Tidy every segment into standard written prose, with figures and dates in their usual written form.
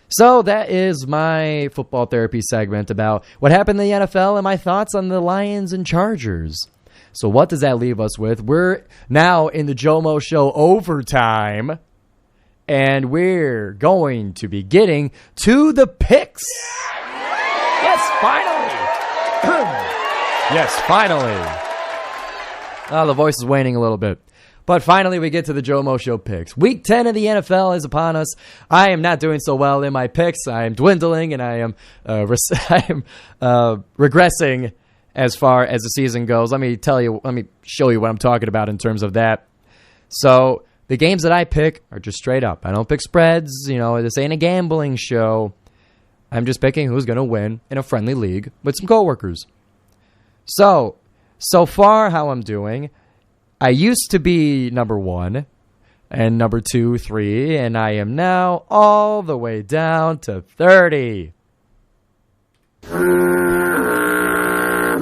So that is my football therapy segment about what happened in the NFL and my thoughts on the Lions and Chargers. So what does that leave us with? We're now in the GioMoShow overtime, and we're going to be getting to the picks. Yes, finally. Yes, finally. Oh, the voice is waning a little bit. But finally, we get to the GioMoShow picks. Week 10 of the NFL is upon us. I am not doing so well in my picks. I am dwindling, and I am regressing as far as the season goes. Let me show you what I'm talking about in terms of that. So the games that I pick are just straight up. I don't pick spreads. This ain't a gambling show. I'm just picking who's going to win in a friendly league with some coworkers. So far, how I'm doing, I used to be number 1 and number 2, 3, and I am now all the way down to 30.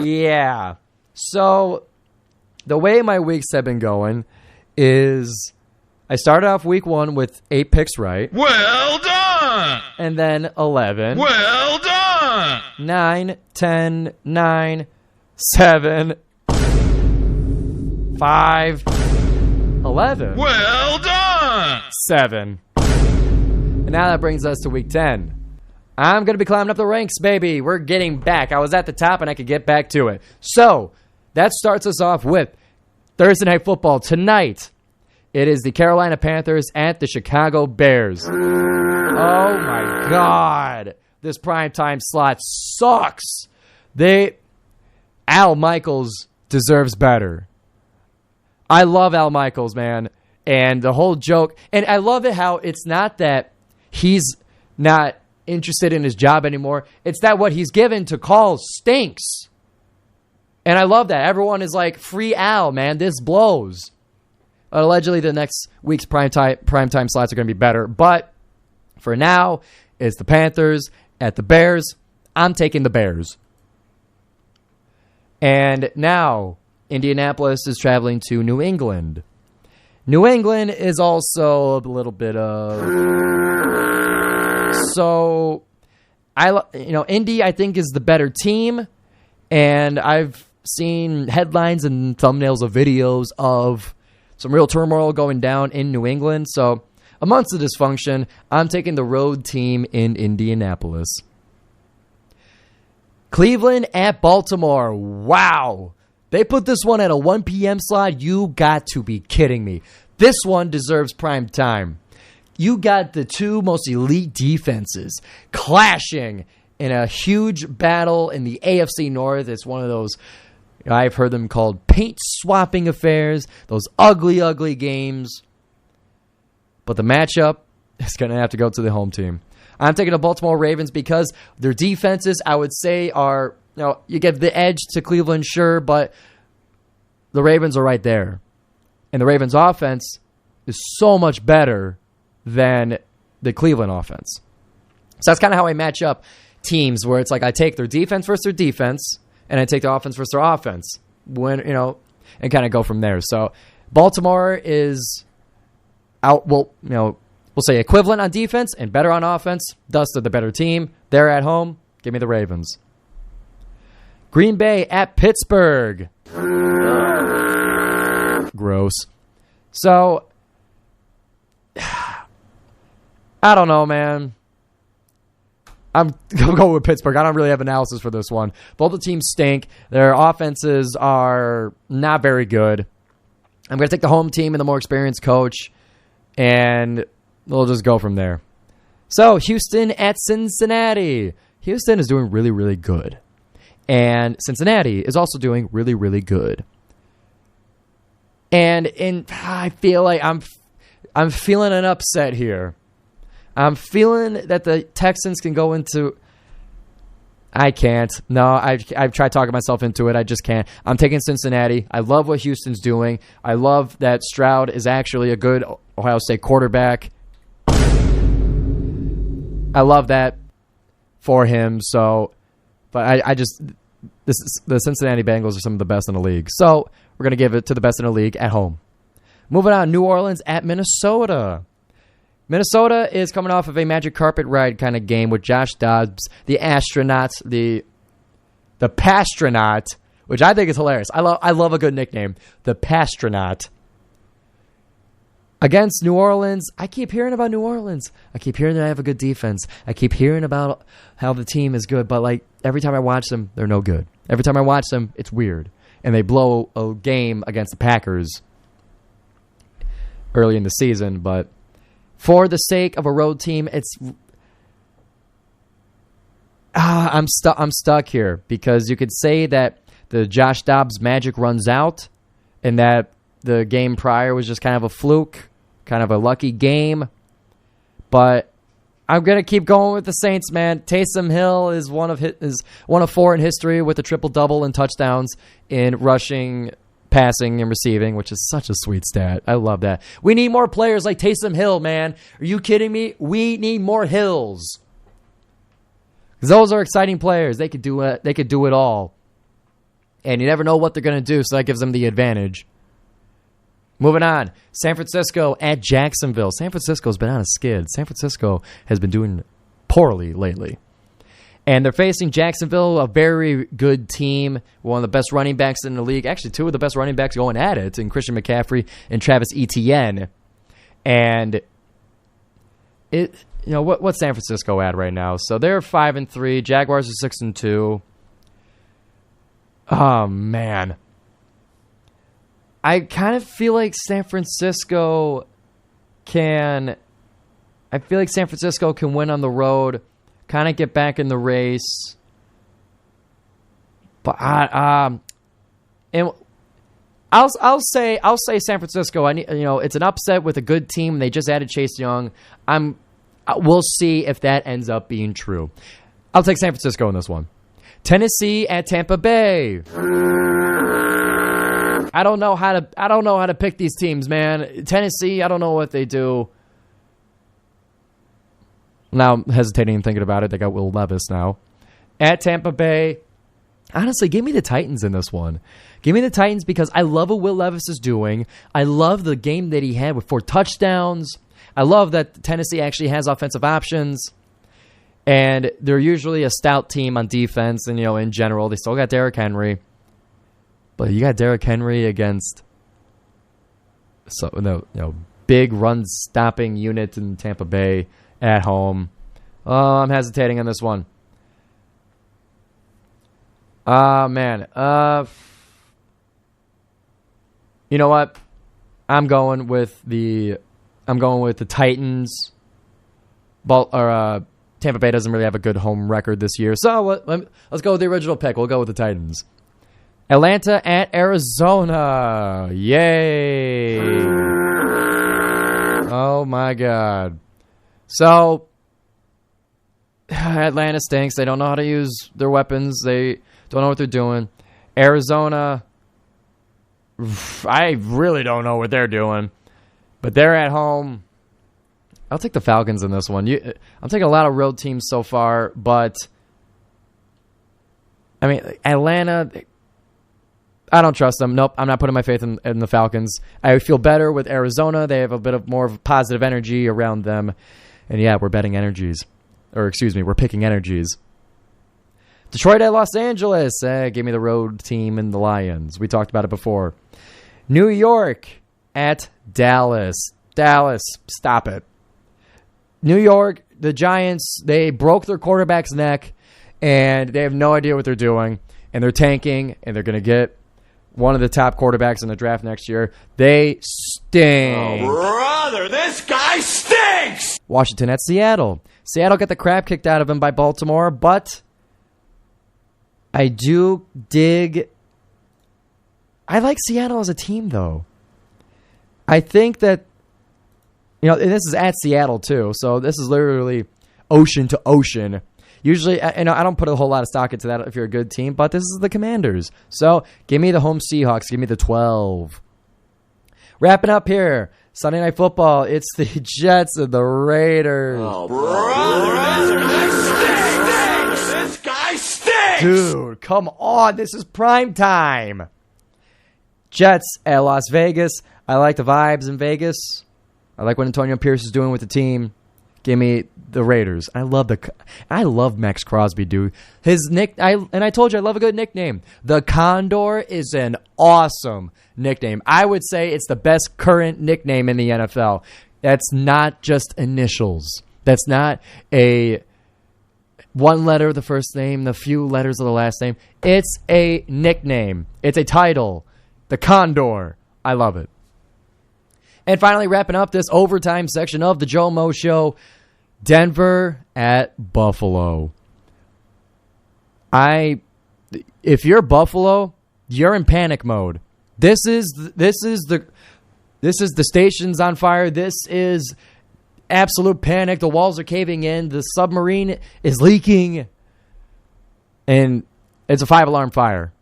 Yeah. So the way my weeks have been going is I started off week 1 with 8 picks right. Well done! And then 11. Well done! 9, 10, 9, 7, 5, 11. Well done! 7. And now that brings us to week 10. I'm going to be climbing up the ranks, baby. We're getting back. I was at the top, and I could get back to it. So that starts us off with Thursday Night Football tonight. It is the Carolina Panthers at the Chicago Bears. Oh, my God. This primetime slot sucks. Al Michaels deserves better. I love Al Michaels, man. And the whole joke. And I love it how it's not that he's not interested in his job anymore. It's that what he's given to call stinks. And I love that. Everyone is like, free Al, man. This blows. Allegedly, the next week's primetime slots are going to be better. But for now, it's the Panthers at the Bears. I'm taking the Bears. And now, Indianapolis is traveling to New England. New England is also a little bit of... So, Indy, I think, is the better team. And I've seen headlines and thumbnails of videos of some real turmoil going down in New England. So, amongst the dysfunction, I'm taking the road team in Indianapolis. Cleveland at Baltimore. Wow. They put this one at a 1 p.m. slot. You got to be kidding me. This one deserves prime time. You got the two most elite defenses clashing in a huge battle in the AFC North. It's one of those, I've heard them called paint-swapping affairs, those ugly, ugly games. But the matchup is going to have to go to the home team. I'm taking the Baltimore Ravens because their defenses, I would say, are, you get the edge to Cleveland, sure, but the Ravens are right there. And the Ravens offense is so much better than the Cleveland offense. So that's kind of how I match up teams, where it's like I take their defense versus their defense, and I take their offense versus their offense, and kind of go from there. So Baltimore is out, we'll say equivalent on defense and better on offense. Thus, they're the better team. They're at home. Give me the Ravens. Green Bay at Pittsburgh. Gross. So, I don't know, man. I'm going to go with Pittsburgh. I don't really have analysis for this one. Both the teams stink. Their offenses are not very good. I'm going to take the home team and the more experienced coach, and we'll just go from there. So, Houston at Cincinnati. Houston is doing really, really good. And Cincinnati is also doing really, really good. And I feel like I'm feeling an upset here. I'm feeling that the Texans can go into... I can't. No, I've tried talking myself into it. I just can't. I'm taking Cincinnati. I love what Houston's doing. I love that Stroud is actually a good Ohio State quarterback. I love that for him. So, but the Cincinnati Bengals are some of the best in the league. So we're going to give it to the best in the league at home. Moving on, New Orleans at Minnesota. Minnesota is coming off of a magic carpet ride kind of game with Josh Dobbs, the astronaut, the Pastronaut, which I think is hilarious. I love a good nickname, the Pastronaut. Against New Orleans, I keep hearing about New Orleans. I keep hearing that I have a good defense. I keep hearing about how the team is good, but like every time I watch them, they're no good. Every time I watch them, it's weird. And they blow a game against the Packers early in the season, but for the sake of a road team, it's I'm stuck here because you could say that the Josh Dobbs magic runs out and that the game prior was just kind of a fluke, kind of a lucky game. But I'm going to keep going with the Saints, man. Taysom Hill is one of 4 in history with a triple-double and touchdowns in rushing, passing, and receiving, which is such a sweet stat. I love that. We need more players like Taysom Hill, man. Are you kidding me? We need more Hills. Because those are exciting players. They could do it. They could do it all. And you never know what they're going to do, so that gives them the advantage. Moving on. San Francisco at Jacksonville. San Francisco's been on a skid. San Francisco has been doing poorly lately. And they're facing Jacksonville, a very good team, one of the best running backs in the league. Actually, 2 of the best running backs going at it, in Christian McCaffrey and Travis Etienne. And what's San Francisco at right now? So they're 5-3. Jaguars are 6-2. Oh man, I kind of feel like San Francisco can. I feel like San Francisco can win on the road, kind of get back in the race. But and I'll say San Francisco. It's an upset with a good team. They just added Chase Young. We'll see if that ends up being true. I'll take San Francisco in this one. Tennessee at Tampa Bay. I don't know how to pick these teams, man. Tennessee, I don't know what they do. Now I'm hesitating and thinking about it. They got Will Levis now. At Tampa Bay, honestly, give me the Titans in this one. Give me the Titans because I love what Will Levis is doing. I love the game that he had with 4 touchdowns. I love that Tennessee actually has offensive options. And they're usually a stout team on defense, and in general, they still got Derrick Henry. But you got Derrick Henry against big run-stopping unit in Tampa Bay at home. Oh, I'm hesitating on this one. Man. You know what? I'm going with the Titans. Tampa Bay doesn't really have a good home record this year. So let's go with the original pick. We'll go with the Titans. Atlanta at Arizona. Yay. Oh, my God. So, Atlanta stinks. They don't know how to use their weapons. They don't know what they're doing. Arizona, I really don't know what they're doing. But they're at home. I'll take the Falcons in this one. I'm taking a lot of road teams so far, but Atlanta, I don't trust them. Nope, I'm not putting my faith in the Falcons. I feel better with Arizona. They have a bit of more of positive energy around them. And yeah, we're betting energies. Or excuse me, we're picking energies. Detroit at Los Angeles. Give me the road team and the Lions. We talked about it before. New York at Dallas. Dallas, stop it. New York, the Giants, they broke their quarterback's neck, and they have no idea what they're doing, and they're tanking, and they're going to get one of the top quarterbacks in the draft next year. They stink. Oh, brother, this guy stinks! Washington at Seattle. Seattle got the crap kicked out of them by Baltimore, but I do dig. I like Seattle as a team, though. I think that, and this is at Seattle, too, so this is literally ocean to ocean. Usually, I don't put a whole lot of stock into that if you're a good team, but this is the Commanders. So, give me the home Seahawks. Give me the 12. Wrapping up here, Sunday Night Football, it's the Jets and the Raiders. Oh, brother, this guy stinks! Dude, come on. This is prime time. Jets at Las Vegas. I like the vibes in Vegas. I like what Antonio Pierce is doing with the team. Give me the Raiders. I love Max Crosby, dude. His I told you I love a good nickname. The Condor is an awesome nickname. I would say it's the best current nickname in the NFL. That's not just initials. That's not a one letter of the first name, the few letters of the last name. It's a nickname. It's a title. The Condor. I love it. And finally, wrapping up this overtime section of the GioMo Show, Denver at Buffalo. If you're Buffalo, you're in panic mode. This is the station's on fire. This is absolute panic. The walls are caving in. The submarine is leaking, and it's a 5-alarm fire.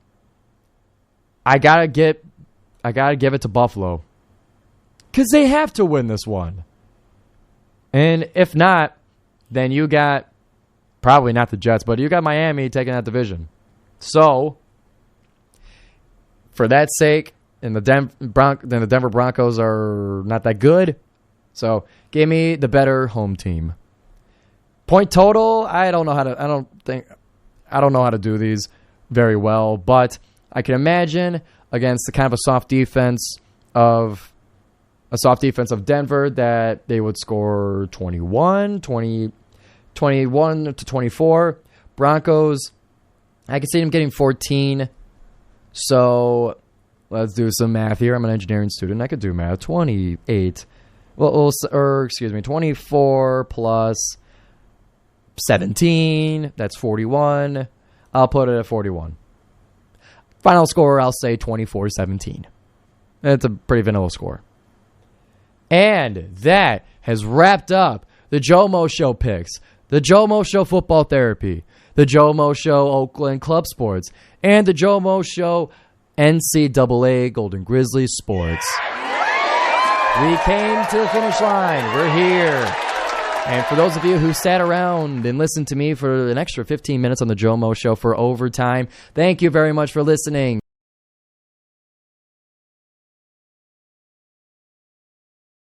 I gotta give it to Buffalo. Because they have to win this one. And if not, then you got, probably not the Jets, but you got Miami taking that division. So, for that sake, and the Denver Broncos are not that good. So, give me the better home team. Point total, I don't know how to do these very well, but I can imagine against the kind of a soft defense of Denver that they would score 21 to 24. Broncos, I can see them getting 14. So let's do some math here. I'm an engineering student. I could do math. 28. 24 plus 17. That's 41. I'll put it at 41. Final score, I'll say 24-17. That's a pretty vanilla score. And that has wrapped up the GioMo Show picks, the GioMo Show football therapy, the GioMo Show Oakland club sports, and the GioMo Show NCAA Golden Grizzlies sports. We came to the finish line. We're here. And for those of you who sat around and listened to me for an extra 15 minutes on the GioMo Show for overtime, thank you very much for listening.